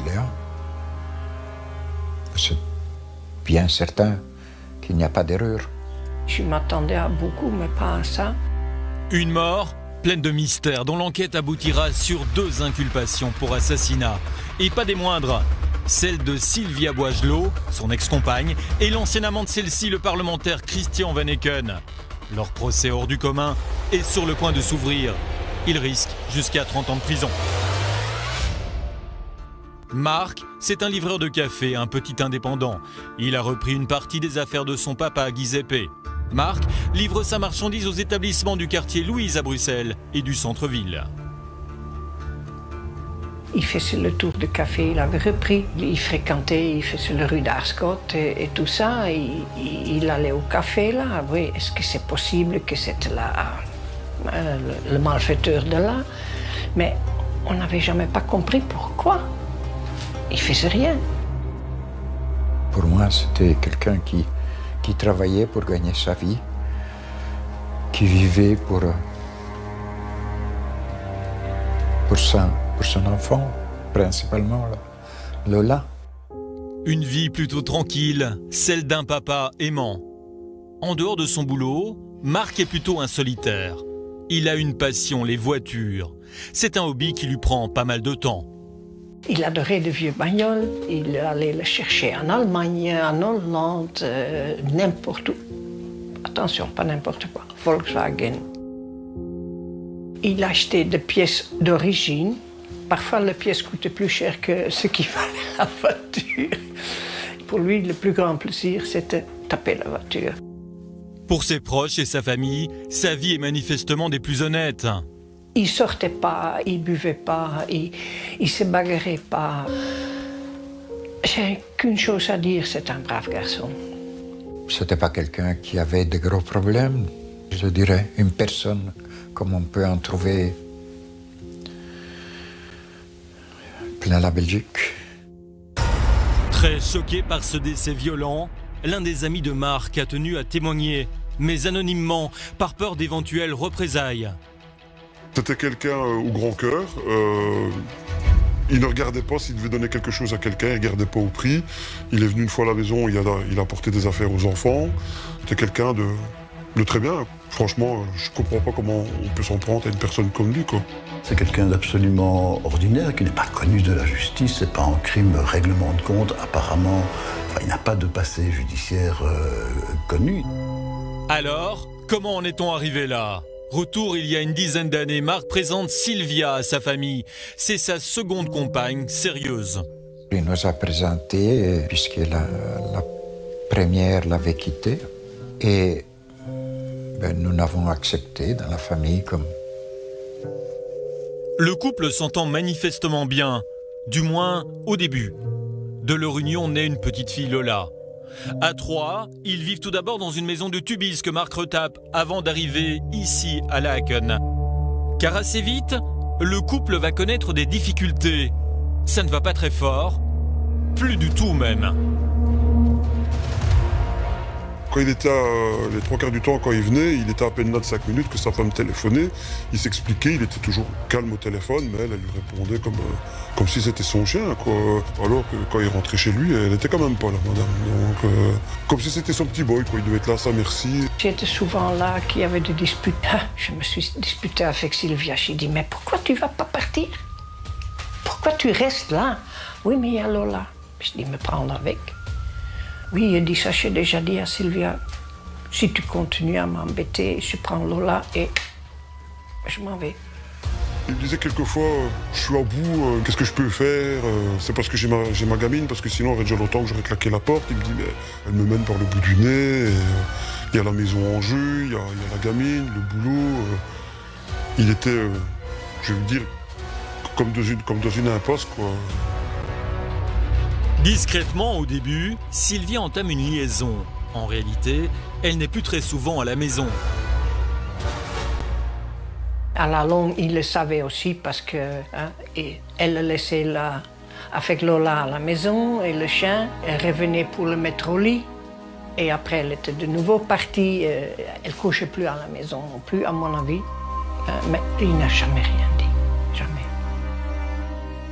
Léa. C'est bien certain qu'il n'y a pas d'erreur. Je m'attendais à beaucoup, mais pas à ça. Une mort pleine de mystères dont l'enquête aboutira sur 2 inculpations pour assassinat. Et pas des moindres. Celle de Sylvia Boigelot, son ex-compagne, et l'ancien amant de celle-ci, le parlementaire Christian Van Eken. Leur procès hors du commun est sur le point de s'ouvrir. Ils risquent jusqu'à 30 ans de prison. Marc, c'est un livreur de café, un petit indépendant. Il a repris une partie des affaires de son papa, Giuseppe. Marc livre sa marchandise aux établissements du quartier Louise à Bruxelles et du centre-ville. Il faisait le tour de café, il avait repris. Il fréquentait, il faisait le rue d'Arscott et tout ça. Il allait au café là. Oui, est-ce que c'est possible que c'était là le malfaiteur de là? Mais on n'avait jamais pas compris pourquoi. Il faisait rien. Pour moi, c'était quelqu'un qui travaillait pour gagner sa vie, qui vivait pour son enfant, principalement Lola. Une vie plutôt tranquille, celle d'un papa aimant. En dehors de son boulot, Marc est plutôt un solitaire. Il a une passion, les voitures. C'est un hobby qui lui prend pas mal de temps. Il adorait de vieux bagnoles. Il allait le chercher en Allemagne, en Hollande, n'importe où. Attention, pas n'importe quoi. Volkswagen. Il achetait des pièces d'origine. Parfois, les pièces coûtaient plus cher que ce qui valait la voiture. Pour lui, le plus grand plaisir, c'était taper la voiture. Pour ses proches et sa famille, sa vie est manifestement des plus honnêtes. Il sortait pas, il buvait pas, il se bagarrait pas. J'ai qu'une chose à dire, c'est un brave garçon. C'était pas quelqu'un qui avait de gros problèmes, je dirais. Une personne comme on peut en trouver plein la Belgique. Très choqué par ce décès violent, l'un des amis de Marc a tenu à témoigner, mais anonymement, par peur d'éventuelles représailles. C'était quelqu'un au grand cœur. Il ne regardait pas s'il devait donner quelque chose à quelqu'un, il ne regardait pas au prix. Il est venu une fois à la maison, il a apporté des affaires aux enfants. C'était quelqu'un de très bien. Franchement, je ne comprends pas comment on peut s'en prendre à une personne comme lui, quoi. C'est quelqu'un d'absolument ordinaire, qui n'est pas connu de la justice, c'est pas un crime règlement de compte, apparemment. Enfin, il n'a pas de passé judiciaire connu. Alors, comment en est-on arrivé là ? Retour il y a une dizaine d'années, Marc présente Sylvia à sa famille. C'est sa seconde compagne, sérieuse. Il nous a présenté, puisque la première l'avait quitté. Et nous n'avons accepté dans la famille comme... Le couple s'entend manifestement bien, du moins au début. De leur union naît une petite fille, Lola. À 3, ils vivent tout d'abord dans une maison de Tubize que Marc retape avant d'arriver ici à Laeken. Car assez vite, le couple va connaître des difficultés. Ça ne va pas très fort, plus du tout même. Quand il était les 3/4 du temps, quand il venait, il était à peine là de 5 minutes que sa femme téléphonait. Il s'expliquait, il était toujours calme au téléphone, mais elle lui répondait comme si c'était son chien, quoi. Alors que quand il rentrait chez lui, elle était quand même pas là, madame. Donc, comme si c'était son petit boy, quoi. Il devait être là, ça, merci. J'étais souvent là, qu'il y avait des disputes. Je me suis disputée avec Sylvia. J'ai dit, mais pourquoi tu vas pas partir? Pourquoi tu restes là? Oui, mais il y a Lola. Je dis, me prendre avec. Oui, il dit ça, j'ai déjà dit à Sylvia. Si tu continues à m'embêter, je prends Lola et je m'en vais. Il me disait quelquefois, je suis à bout, qu'est-ce que je peux faire? C'est parce que j'ai ma gamine, parce que sinon, il y aurait déjà longtemps que j'aurais claqué la porte. Il me dit, mais elle me mène par le bout du nez. Il y a la maison en jeu, il y a la gamine, le boulot. Il était, je vais dire, comme dans une impasse, quoi. Discrètement au début, Sylvia entame une liaison. En réalité, elle n'est plus très souvent à la maison. À la longue, il le savait aussi parce que elle le laissait là avec Lola à la maison et le chien. Elle revenait pour le mettre au lit. Et après, elle était de nouveau partie. Elle ne couchait plus à la maison non plus, à mon avis. Mais il n'a jamais rien dit. Jamais.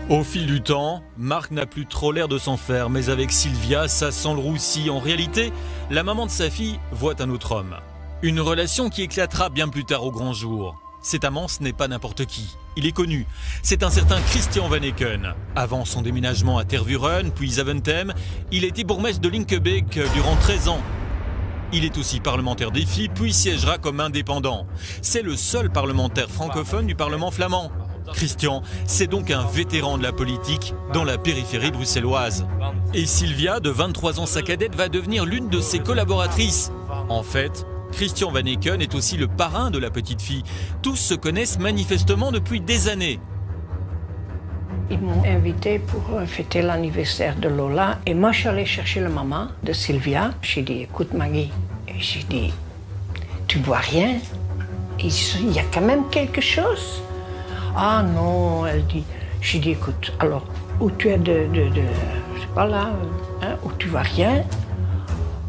Au fil du temps, Marc n'a plus trop l'air de s'en faire, mais avec Sylvia, ça sent le roussi. En réalité, la maman de sa fille voit un autre homme. Une relation qui éclatera bien plus tard au grand jour. Cet amant, ce n'est pas n'importe qui. Il est connu. C'est un certain Christian Van Eken. Avant son déménagement à Tervuren, puis Zaventem, il a été bourgmestre de Linkebeek durant 13 ans. Il est aussi parlementaire des filles, puis siégera comme indépendant. C'est le seul parlementaire francophone du Parlement flamand. Christian, c'est donc un vétéran de la politique dans la périphérie bruxelloise. Et Sylvia, de 23 ans, sa cadette, va devenir l'une de ses collaboratrices. En fait, Christian Van Eken est aussi le parrain de la petite fille. Tous se connaissent manifestement depuis des années. Ils m'ont invité pour fêter l'anniversaire de Lola. Et moi, je suis allée chercher la maman de Sylvia. J'ai dit, écoute Maggie, et j'ai dit, tu vois rien? Il y a quand même quelque chose. Ah non, elle dit. J'ai dit, écoute, alors, où tu es je sais pas là, hein, où tu vois rien,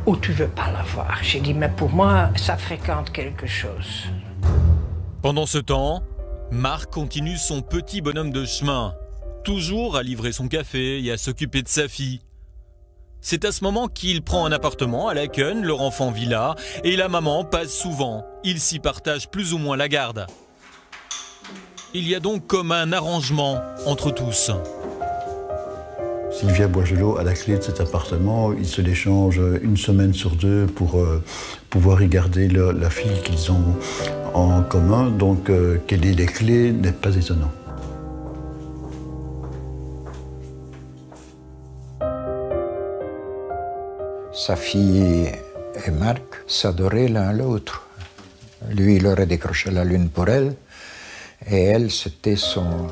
ou tu veux pas la voir. J'ai dit, mais pour moi, ça fréquente quelque chose. Pendant ce temps, Marc continue son petit bonhomme de chemin, toujours à livrer son café et à s'occuper de sa fille. C'est à ce moment qu'il prend un appartement à Laeken, leur enfant villa, et la maman passe souvent. Ils s'y partagent plus ou moins la garde. Il y a donc comme un arrangement entre tous. Sylvia Boisgelot a la clé de cet appartement. Ils se l'échangent une semaine sur deux pour pouvoir y garder la fille qu'ils ont en commun. Donc qu'elle ait les clés n'est pas étonnant. Sa fille et Marc s'adoraient l'un l'autre. Lui, il aurait décroché la lune pour elle. Et elle, c'était son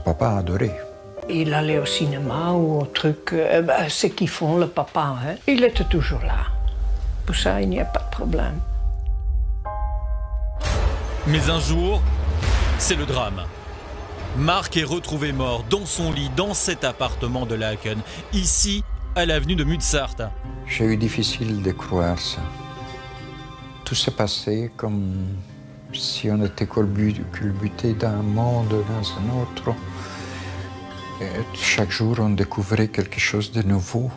papa adoré. Il allait au cinéma ou au truc, ce qu'ils font, le papa. Hein. Il était toujours là. Pour ça, il n'y a pas de problème. Mais un jour, c'est le drame. Marc est retrouvé mort dans son lit, dans cet appartement de Laeken, ici, à l'avenue de Mutsart. J'ai eu difficile de croire ça. Tout s'est passé comme si on était culbuté d'un monde dans un autre. Et chaque jour, on découvrait quelque chose de nouveau.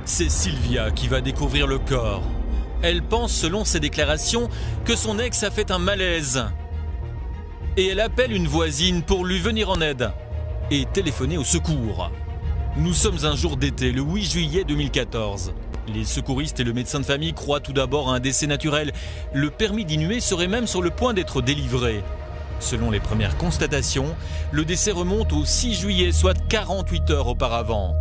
C'est Sylvia qui va découvrir le corps. Elle pense, selon ses déclarations, que son ex a fait un malaise. Et elle appelle une voisine pour lui venir en aide et téléphoner au secours. Nous sommes un jour d'été, le 8 juillet 2014. Les secouristes et le médecin de famille croient tout d'abord à un décès naturel. Le permis d'inhumer serait même sur le point d'être délivré. Selon les premières constatations, le décès remonte au 6 juillet, soit 48 heures auparavant.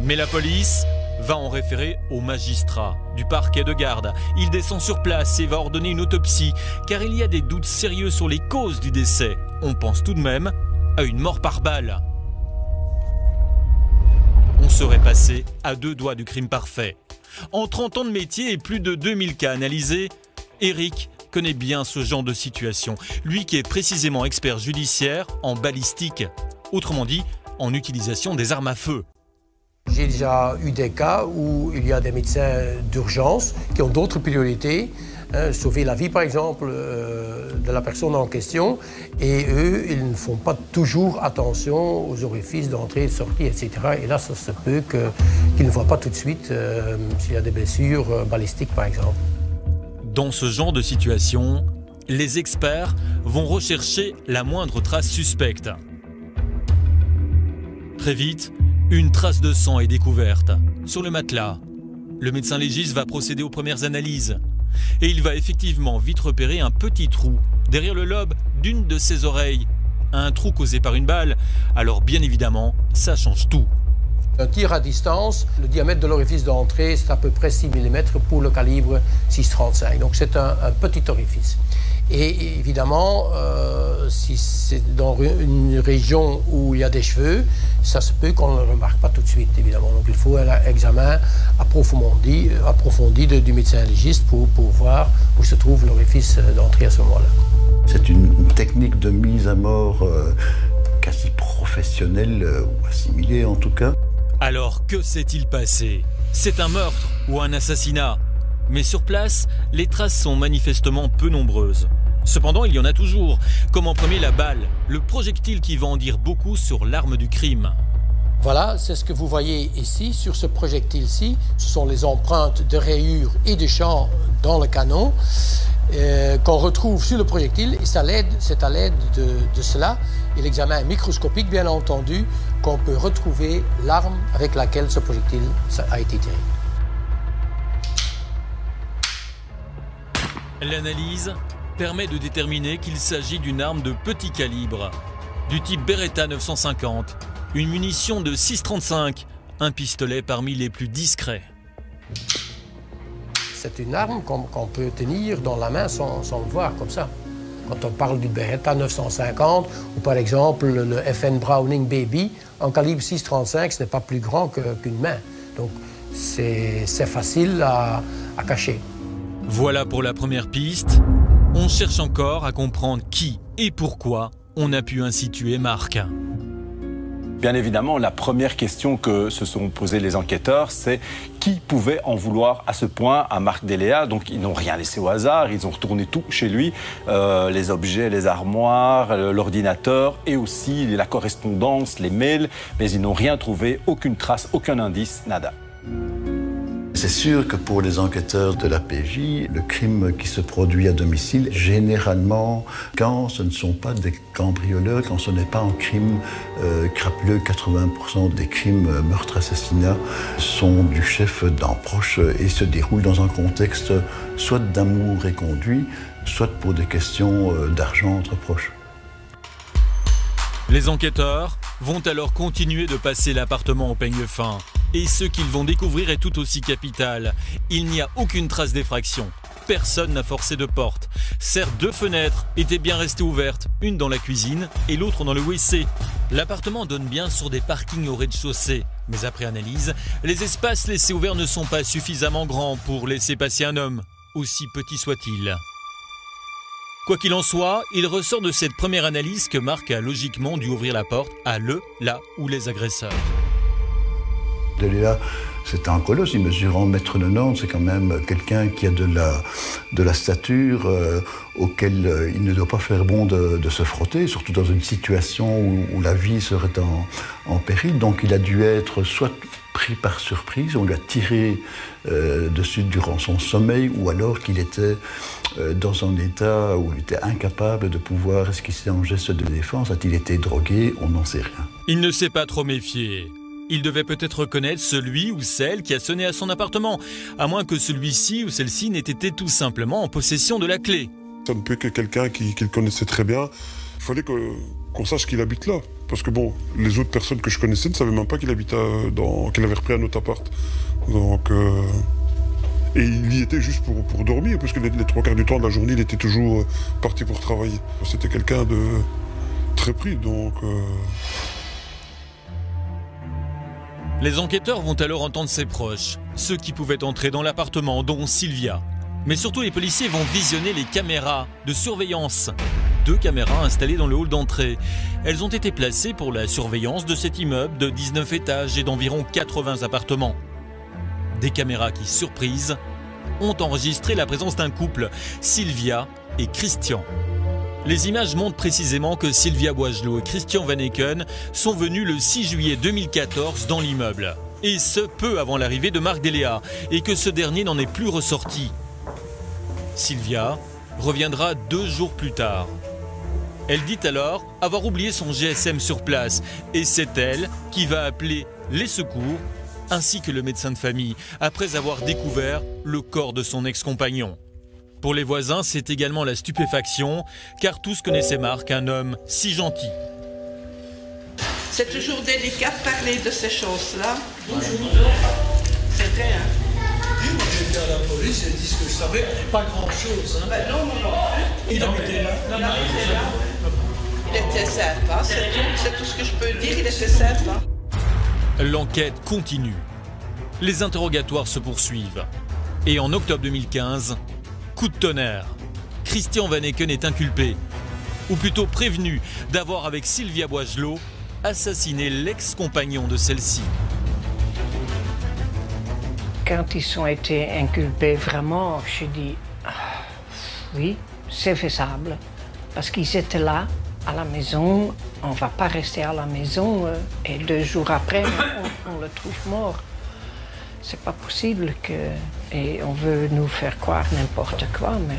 Mais la police va en référer au magistrat du parquet de garde. Il descend sur place et va ordonner une autopsie, car il y a des doutes sérieux sur les causes du décès. On pense tout de même à une mort par balle. On serait passé à 2 doigts du crime parfait. En 30 ans de métier et plus de 2000 cas analysés, Eric connaît bien ce genre de situation. Lui qui est précisément expert judiciaire en balistique, autrement dit, en utilisation des armes à feu. J'ai déjà eu des cas où il y a des médecins d'urgence qui ont d'autres priorités, sauver la vie par exemple de la personne en question, et eux, ils ne font pas toujours attention aux orifices d'entrée et de sortie, etc. Et là, ça se peut qu'ils ne voient pas tout de suite s'il y a des blessures balistiques par exemple. Dans ce genre de situation, les experts vont rechercher la moindre trace suspecte. Très vite, une trace de sang est découverte sur le matelas. Le médecin légiste va procéder aux premières analyses et il va effectivement vite repérer un petit trou derrière le lobe d'une de ses oreilles. Un trou causé par une balle, alors bien évidemment, ça change tout. Un tir à distance, le diamètre de l'orifice d'entrée, c'est à peu près 6 mm pour le calibre 6,35. Donc c'est un petit orifice. Et évidemment, si c'est dans une région où il y a des cheveux, ça se peut qu'on ne le remarque pas tout de suite, évidemment. Donc il faut un examen approfondi du médecin légiste pour voir où se trouve l'orifice d'entrée à ce moment-là. C'est une technique de mise à mort quasi professionnelle, ou assimilée en tout cas. Alors, que s'est-il passé? C'est un meurtre ou un assassinat? Mais sur place, les traces sont manifestement peu nombreuses. Cependant, il y en a toujours, comme en premier la balle, le projectile qui va en dire beaucoup sur l'arme du crime. Voilà, c'est ce que vous voyez ici, sur ce projectile-ci. Ce sont les empreintes de rayures et de champs dans le canon qu'on retrouve sur le projectile. Et c'est à l'aide de cela, et l'examen microscopique bien entendu, qu'on peut retrouver l'arme avec laquelle ce projectile a été tiré. L'analyse permet de déterminer qu'il s'agit d'une arme de petit calibre, du type Beretta 950, une munition de 6,35, un pistolet parmi les plus discrets. C'est une arme qu'on peut tenir dans la main sans le voir comme ça. Quand on parle du Beretta 950 ou par exemple le FN Browning Baby, en calibre 6,35, ce n'est pas plus grand qu'une main. Donc c'est facile à cacher. Voilà pour la première piste. On cherche encore à comprendre qui et pourquoi on a pu ainsi tuer Marc. Bien évidemment, la première question que se sont posées les enquêteurs, c'est qui pouvait en vouloir à ce point à Marc Deléa. Donc ils n'ont rien laissé au hasard, ils ont retourné tout chez lui, les objets, les armoires, l'ordinateur et aussi la correspondance, les mails, mais ils n'ont rien trouvé, aucune trace, aucun indice, nada. C'est sûr que pour les enquêteurs de la PJ, le crime qui se produit à domicile, généralement, quand ce ne sont pas des cambrioleurs, quand ce n'est pas un crime crapuleux, 80% des crimes meurtres-assassinats sont du chef d'un proche et se déroulent dans un contexte soit d'amour éconduit, soit pour des questions d'argent entre proches. Les enquêteurs vont alors continuer de passer l'appartement au peigne fin. Et ce qu'ils vont découvrir est tout aussi capital. Il n'y a aucune trace d'effraction. Personne n'a forcé de porte. Certes, 2 fenêtres étaient bien restées ouvertes, une dans la cuisine et l'autre dans le WC. L'appartement donne bien sur des parkings au rez-de-chaussée. Mais après analyse, les espaces laissés ouverts ne sont pas suffisamment grands pour laisser passer un homme, aussi petit soit-il. Quoi qu'il en soit, il ressort de cette première analyse que Marc a logiquement dû ouvrir la porte à là où les agresseurs. Deléa, c'est un colosse, il mesure 1,90 m, c'est quand même quelqu'un qui a de la stature auquel il ne doit pas faire bon de se frotter, surtout dans une situation où la vie serait en péril. Donc il a dû être soit pris par surprise, on lui a tiré dessus durant son sommeil, ou alors qu'il était dans un état où il était incapable de pouvoir esquisser un geste de défense. A-t-il été drogué? On n'en sait rien. Il ne s'est pas trop méfié. Il devait peut-être reconnaître celui ou celle qui a sonné à son appartement, à moins que celui-ci ou celle-ci n'ait été tout simplement en possession de la clé. Ça ne peut que quelqu'un qui le connaissait très bien. Il fallait qu'on sache qu'il habite là. Parce que bon, les autres personnes que je connaissais ne savaient même pas qu'il habitait qu'il avait repris un autre appart. Donc, et il y était juste pour dormir, parce que les 3/4 du temps de la journée, il était toujours parti pour travailler. C'était quelqu'un de très pris, donc... Les enquêteurs vont alors entendre ses proches, ceux qui pouvaient entrer dans l'appartement, dont Sylvia. Mais surtout, les policiers vont visionner les caméras de surveillance. 2 caméras installées dans le hall d'entrée. Elles ont été placées pour la surveillance de cet immeuble de 19 étages et d'environ 80 appartements. Des caméras qui, surprise, ont enregistré la présence d'un couple, Sylvia et Christian. Les images montrent précisément que Sylvia Boisgelot et Christian Van Eken sont venus le 6 juillet 2014 dans l'immeuble. Et ce, peu avant l'arrivée de Marc Deléa, et que ce dernier n'en est plus ressorti. Sylvia reviendra 2 jours plus tard. Elle dit alors avoir oublié son GSM sur place, et c'est elle qui va appeler les secours, ainsi que le médecin de famille, après avoir découvert le corps de son ex-compagnon. Pour les voisins, c'est également la stupéfaction, car tous connaissaient Marc, un homme si gentil. C'est toujours délicat de parler de ces choses-là. C'est vrai, hein? Moi, j'étais à la police, ils disent que je savais pas grand-chose. Hein. Ben non, il habitait là. Il était sympa, c'est tout ce que je peux dire, il était sympa. L'enquête continue. Les interrogatoires se poursuivent. Et en octobre 2015, coup de tonnerre. Christian Van Eken est inculpé, ou plutôt prévenu, d'avoir avec Sylvia Boisgelot assassiné l'ex-compagnon de celle-ci. Quand ils ont été inculpés, vraiment, je dis oui, c'est faisable. Parce qu'ils étaient là, à la maison. On ne va pas rester à la maison et 2 jours après, on le trouve mort. C'est pas possible que... Et on veut nous faire croire n'importe quoi, mais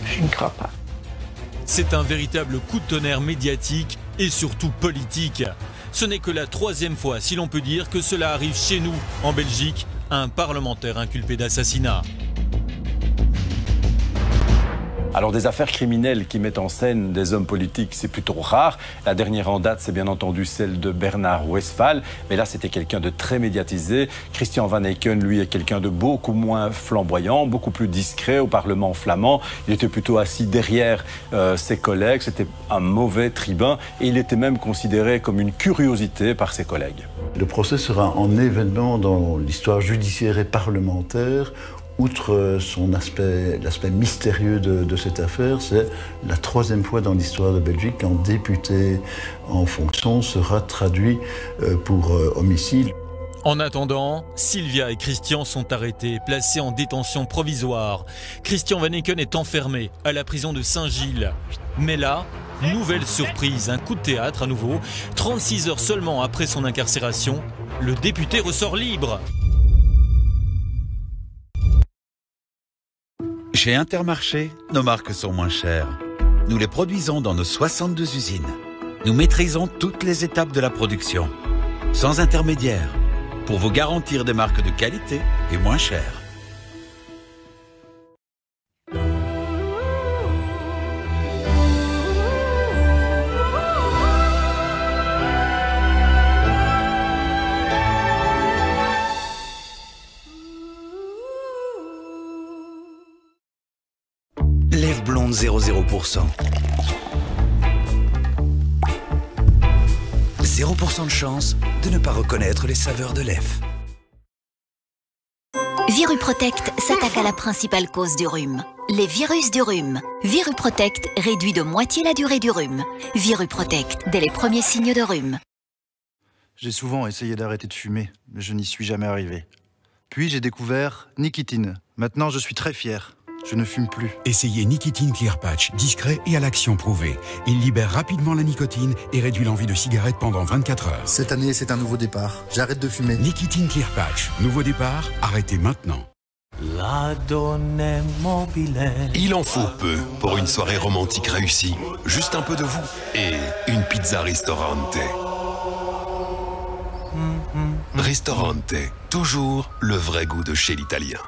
je ne crois pas. C'est un véritable coup de tonnerre médiatique et surtout politique. Ce n'est que la 3e fois, si l'on peut dire, que cela arrive chez nous, en Belgique, à un parlementaire inculpé d'assassinat. Alors des affaires criminelles qui mettent en scène des hommes politiques, c'est plutôt rare. La dernière en date, c'est bien entendu celle de Bernard Westphal. Mais là, c'était quelqu'un de très médiatisé. Christian Van Eycken, lui, est quelqu'un de beaucoup moins flamboyant, beaucoup plus discret au Parlement flamand. Il était plutôt assis derrière ses collègues. C'était un mauvais tribun. Et il était même considéré comme une curiosité par ses collègues. Le procès sera un événement dans l'histoire judiciaire et parlementaire. Outre l'aspect mystérieux de cette affaire, c'est la 3e fois dans l'histoire de Belgique qu'un député en fonction sera traduit pour homicide. En attendant, Sylvia et Christian sont arrêtés, placés en détention provisoire. Christian Van Eycken est enfermé à la prison de Saint-Gilles. Mais là, nouvelle surprise, un coup de théâtre à nouveau. 36 heures seulement après son incarcération, le député ressort libre. Chez Intermarché, nos marques sont moins chères. Nous les produisons dans nos 62 usines. Nous maîtrisons toutes les étapes de la production, sans intermédiaire, pour vous garantir des marques de qualité et moins chères. Lèvres blondes 0,0%. 0% de chance de ne pas reconnaître les saveurs de lèvres. Viruprotect s'attaque à la principale cause du rhume, les virus du rhume. Viruprotect réduit de moitié la durée du rhume. Viruprotect, dès les premiers signes de rhume. J'ai souvent essayé d'arrêter de fumer, mais je n'y suis jamais arrivé. Puis j'ai découvert Nicotine. Maintenant, je suis très fier. Je ne fume plus. Essayez Nicotine Clear Patch, discret et à l'action prouvée. Il libère rapidement la nicotine et réduit l'envie de cigarette pendant 24 heures. Cette année, c'est un nouveau départ. J'arrête de fumer. Nicotine Clear Patch, nouveau départ, arrêtez maintenant. La donne mobile. Il en faut peu pour une soirée romantique réussie. Juste un peu de vous et une pizza ristorante. Ristorante, toujours le vrai goût de chez l'Italien.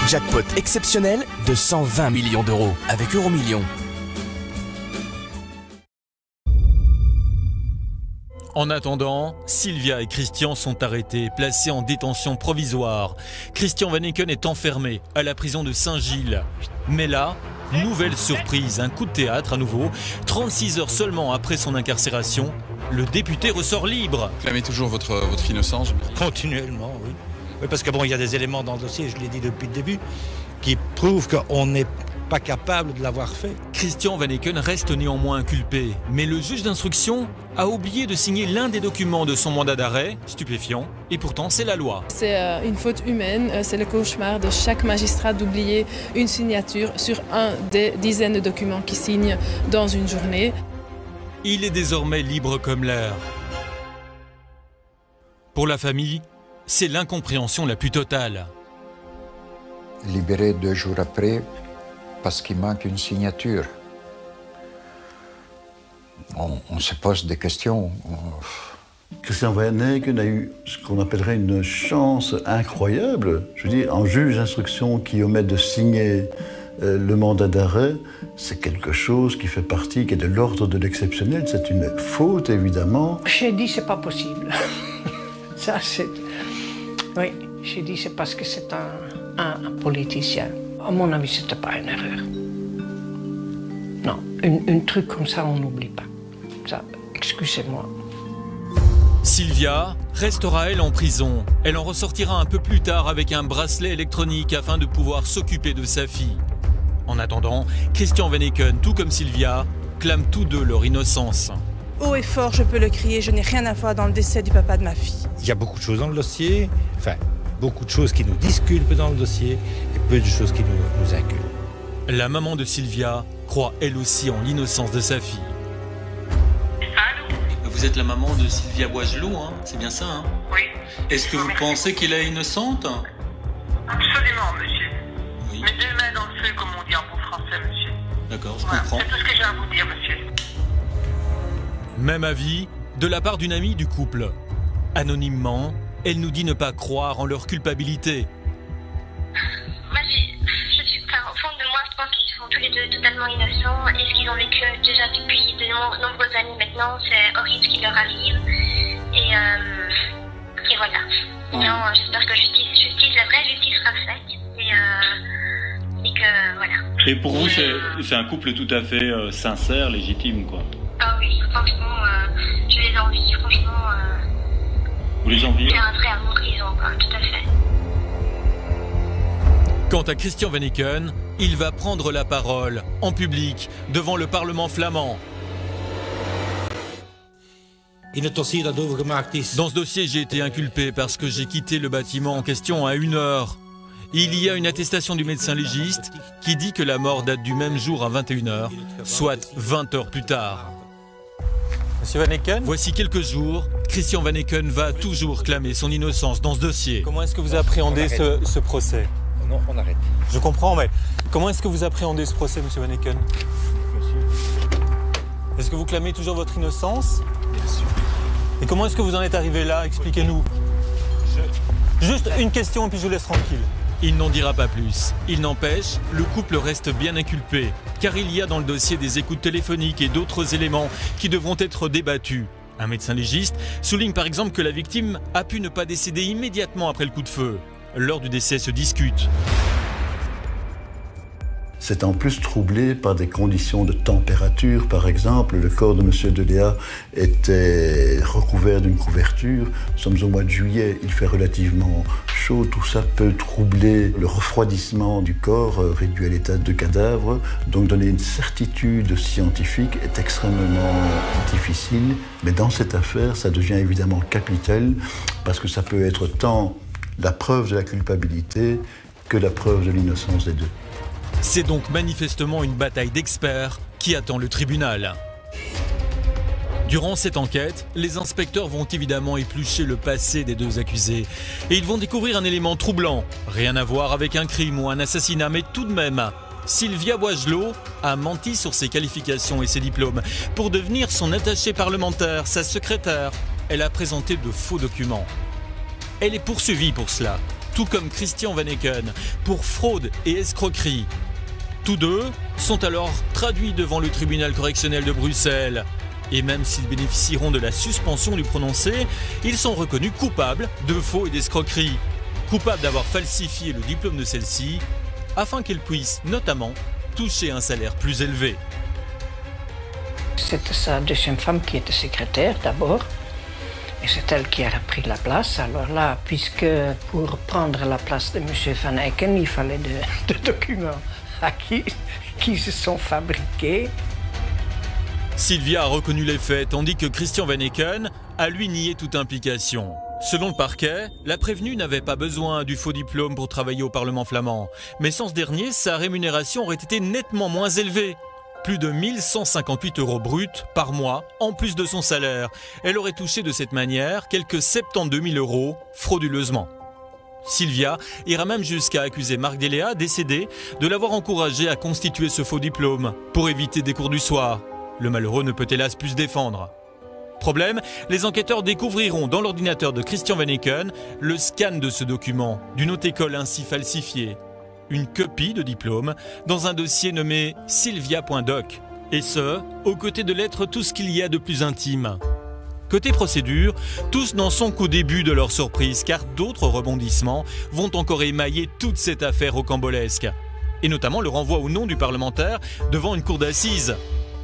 Jackpot exceptionnel de 120 millions d'euros avec Euromillions. En attendant, Sylvia et Christian sont arrêtés, placés en détention provisoire. Christian Van Eycken est enfermé à la prison de Saint-Gilles. Mais là, nouvelle surprise, un coup de théâtre à nouveau. 36 heures seulement après son incarcération, le député ressort libre. Clamez toujours votre innocence. Continuellement, oui. Oui, parce que bon, il y a des éléments dans le dossier, je l'ai dit depuis le début, qui prouvent qu'on n'est pas capable de l'avoir fait. Christian Van Eycken reste néanmoins inculpé, mais le juge d'instruction a oublié de signer l'un des documents de son mandat d'arrêt, stupéfiant, et pourtant c'est la loi. C'est une faute humaine, c'est le cauchemar de chaque magistrat d'oublier une signature sur un des dizaines de documents qu'il signe dans une journée. Il est désormais libre comme l'air. Pour la famille, c'est l'incompréhension la plus totale. Libéré 2 jours après, parce qu'il manque une signature. On se pose des questions. Christian Van Eycken a eu ce qu'on appellerait une chance incroyable. Je veux dire, un juge d'instruction qui omet de signer le mandat d'arrêt, c'est quelque chose qui fait partie, qui est de l'ordre de l'exceptionnel. C'est une faute, évidemment. J'ai dit c'est pas possible. Ça, c'est... Oui, j'ai dit c'est parce que c'est un politicien. À mon avis, c'était pas une erreur. Non, un truc comme ça, on n'oublie pas. Ça, excusez-moi. Sylvia restera, elle, en prison. Elle en ressortira un peu plus tard avec un bracelet électronique afin de pouvoir s'occuper de sa fille. En attendant, Christian Van Eycken, tout comme Sylvia, clament tous deux leur innocence. Haut et fort, je peux le crier, je n'ai rien à voir dans le décès du papa de ma fille. Il y a beaucoup de choses dans le dossier, enfin, beaucoup de choses qui nous disculpent dans le dossier et peu de choses qui nous inculpent. La maman de Sylvia croit elle aussi en l'innocence de sa fille. Vous êtes la maman de Sylvia Boigelot, hein? C'est bien ça, hein? Oui. Est-ce que vous pensez qu'elle est innocente? Absolument, monsieur. Oui. Mais deux mains dans le feu, comme on dit en bon français, monsieur. D'accord, je Voilà, comprends. c'est tout ce que j'ai à vous dire, monsieur. Même avis de la part d'une amie du couple. Anonymement, elle nous dit ne pas croire en leur culpabilité. Au fond de moi, je pense qu'ils sont tous les deux totalement innocents. Et ce qu'ils ont vécu déjà depuis de nombreuses années maintenant, c'est horrible ce qui leur arrive. Et voilà. Non, j'espère que la vraie justice sera faite. Et que voilà. Et pour vous, c'est un couple tout à fait sincère, légitime, quoi. Ah oui, franchement, je les envie, franchement. Vous les enviez? C'est un vrai amour qu'ils ont, quoi, tout à fait. Quant à Christian Venneken, il va prendre la parole en public devant le Parlement flamand. Dans ce dossier, j'ai été inculpé parce que j'ai quitté le bâtiment en question à 1h. Il y a une attestation du médecin légiste qui dit que la mort date du même jour à 21h, soit 20 heures plus tard. Monsieur Venneken ? Voici quelques jours, Christian Venneken va toujours clamer son innocence dans ce dossier. Comment est-ce que vous appréhendez ce procès? Non, on arrête. Je comprends, mais comment est-ce que vous appréhendez ce procès, monsieur Venneken? Est-ce que vous clamez toujours votre innocence? Bien sûr. Et comment est-ce que vous en êtes arrivé là? Expliquez-nous. Juste une question et puis je vous laisse tranquille. Il n'en dira pas plus. Il n'empêche, le couple reste bien inculpé, car il y a dans le dossier des écoutes téléphoniques et d'autres éléments qui devront être débattus. Un médecin légiste souligne par exemple que la victime a pu ne pas décéder immédiatement après le coup de feu. L'heure du décès se discute. C'est en plus troublé par des conditions de température. Par exemple, le corps de M. Deléa était recouvert d'une couverture. Nous sommes au mois de juillet, il fait relativement chaud. Tout ça peut troubler le refroidissement du corps, réduit à l'état de cadavre. Donc donner une certitude scientifique est extrêmement difficile. Mais dans cette affaire, ça devient évidemment capital, parce que ça peut être tant la preuve de la culpabilité que la preuve de l'innocence des deux. C'est donc manifestement une bataille d'experts qui attend le tribunal. Durant cette enquête, les inspecteurs vont évidemment éplucher le passé des deux accusés. Et ils vont découvrir un élément troublant. Rien à voir avec un crime ou un assassinat, mais tout de même, Sylvia Boigelot a menti sur ses qualifications et ses diplômes. Pour devenir son attachée parlementaire, sa secrétaire, elle a présenté de faux documents. Elle est poursuivie pour cela, tout comme Christian Venneken, pour fraude et escroquerie. Tous deux sont alors traduits devant le tribunal correctionnel de Bruxelles. Et même s'ils bénéficieront de la suspension du prononcé, ils sont reconnus coupables de faux et d'escroquerie. Coupables d'avoir falsifié le diplôme de celle-ci, afin qu'elle puisse notamment toucher un salaire plus élevé. C'était sa deuxième femme qui était secrétaire d'abord. Et c'est elle qui a repris la place. Alors là, puisque pour prendre la place de M. Venneken, il fallait de documents qui se sont fabriqués. Sylvia a reconnu les faits, tandis que Christian Venneken a lui nié toute implication. Selon le parquet, la prévenue n'avait pas besoin du faux diplôme pour travailler au Parlement flamand. Mais sans ce dernier, sa rémunération aurait été nettement moins élevée. Plus de 1158 € bruts par mois, en plus de son salaire. Elle aurait touché de cette manière quelques 72 000 € frauduleusement. Sylvia ira même jusqu'à accuser Marc Deléa, décédé, de l'avoir encouragé à constituer ce faux diplôme pour éviter des cours du soir. Le malheureux ne peut hélas plus se défendre. Problème, les enquêteurs découvriront dans l'ordinateur de Christian Venneken le scan de ce document, d'une haute école ainsi falsifiée. Une copie de diplôme dans un dossier nommé Sylvia.doc. Et ce, aux côtés de lettres tout ce qu'il y a de plus intime. Côté procédure, tous n'en sont qu'au début de leur surprise, car d'autres rebondissements vont encore émailler toute cette affaire rocambolesque. Et notamment le renvoi au nom du parlementaire devant une cour d'assises.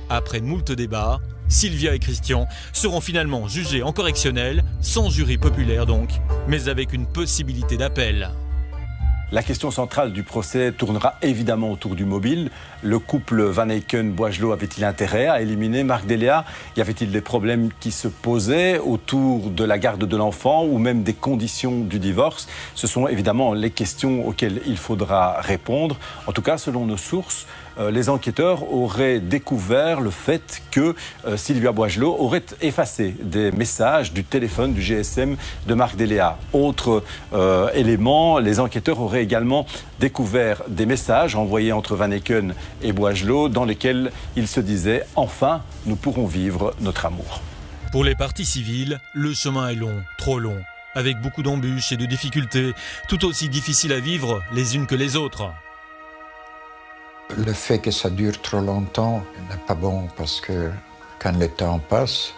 Après moult débats, Sylvia et Christian seront finalement jugés en correctionnel, sans jury populaire donc, mais avec une possibilité d'appel. La question centrale du procès tournera évidemment autour du mobile. Le couple Van Eycken-Boisgelot avait-il intérêt à éliminer Marc Deléa? Y avait-il des problèmes qui se posaient autour de la garde de l'enfant ou même des conditions du divorce? Ce sont évidemment les questions auxquelles il faudra répondre. En tout cas, selon nos sources, les enquêteurs auraient découvert le fait que Sylvia Boisgelot aurait effacé des messages du téléphone, du GSM de Marc Deléa. Autre élément, les enquêteurs auraient également découvert des messages envoyés entre Van Eycken et Boisgelot dans lesquels ils se disaient « Enfin, nous pourrons vivre notre amour ». Pour les parties civiles, le chemin est long, trop long, avec beaucoup d'embûches et de difficultés, tout aussi difficiles à vivre les unes que les autres. Le fait que ça dure trop longtemps n'est pas bon parce que quand le temps passe,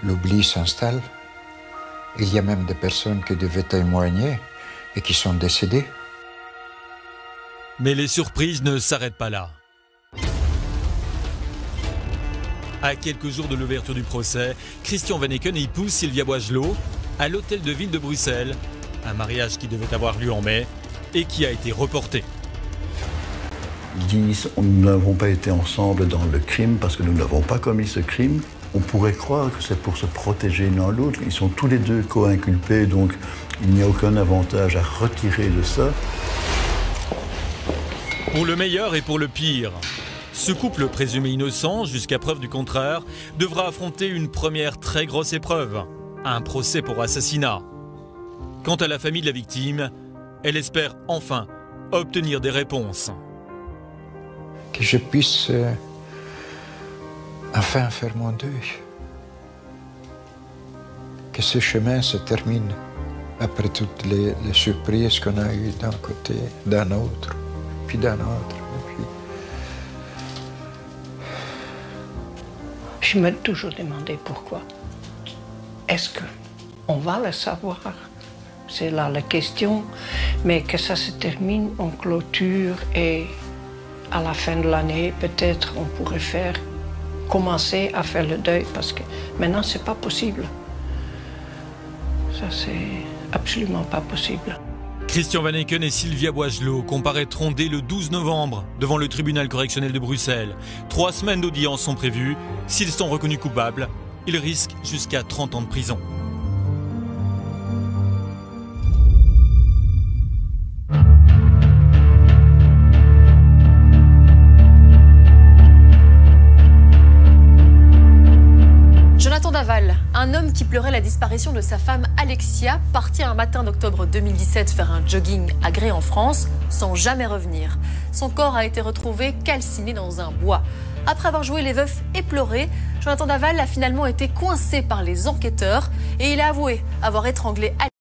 l'oubli s'installe. Il y a même des personnes qui devaient témoigner et qui sont décédées. Mais les surprises ne s'arrêtent pas là. À quelques jours de l'ouverture du procès, Christian Van Eycken épouse Sylvia Boisgelot à l'hôtel de ville de Bruxelles. Un mariage qui devait avoir lieu en mai et qui a été reporté. Ils disent nous n'avons pas été ensemble dans le crime parce que nous n'avons pas commis ce crime. On pourrait croire que c'est pour se protéger l'un l'autre. Ils sont tous les deux co-inculpés, donc il n'y a aucun avantage à retirer de ça. Pour le meilleur et pour le pire, ce couple présumé innocent, jusqu'à preuve du contraire, devra affronter une première très grosse épreuve, un procès pour assassinat. Quant à la famille de la victime, elle espère enfin obtenir des réponses. Que je puisse enfin faire mon deuil. Que ce chemin se termine après toutes les surprises qu'on a eues d'un côté, d'un autre, puis d'un autre. Puis... Je me suis toujours demandé pourquoi. Est-ce qu'on va le savoir? C'est là la question. Mais que ça se termine en clôture et à la fin de l'année, peut-être on pourrait commencer à faire le deuil parce que maintenant, c'est pas possible. Ça, c'est absolument pas possible. Christian Van Eycken et Sylvia Boisgelot comparaîtront dès le 12 novembre devant le tribunal correctionnel de Bruxelles. 3 semaines d'audience sont prévues. S'ils sont reconnus coupables, ils risquent jusqu'à 30 ans de prison. Un homme qui pleurait la disparition de sa femme Alexia, parti un matin d'octobre 2017 faire un jogging à Gré en France, sans jamais revenir. Son corps a été retrouvé calciné dans un bois. Après avoir joué les veufs et pleuré, Jonathan Daval a finalement été coincé par les enquêteurs et il a avoué avoir étranglé Alexia.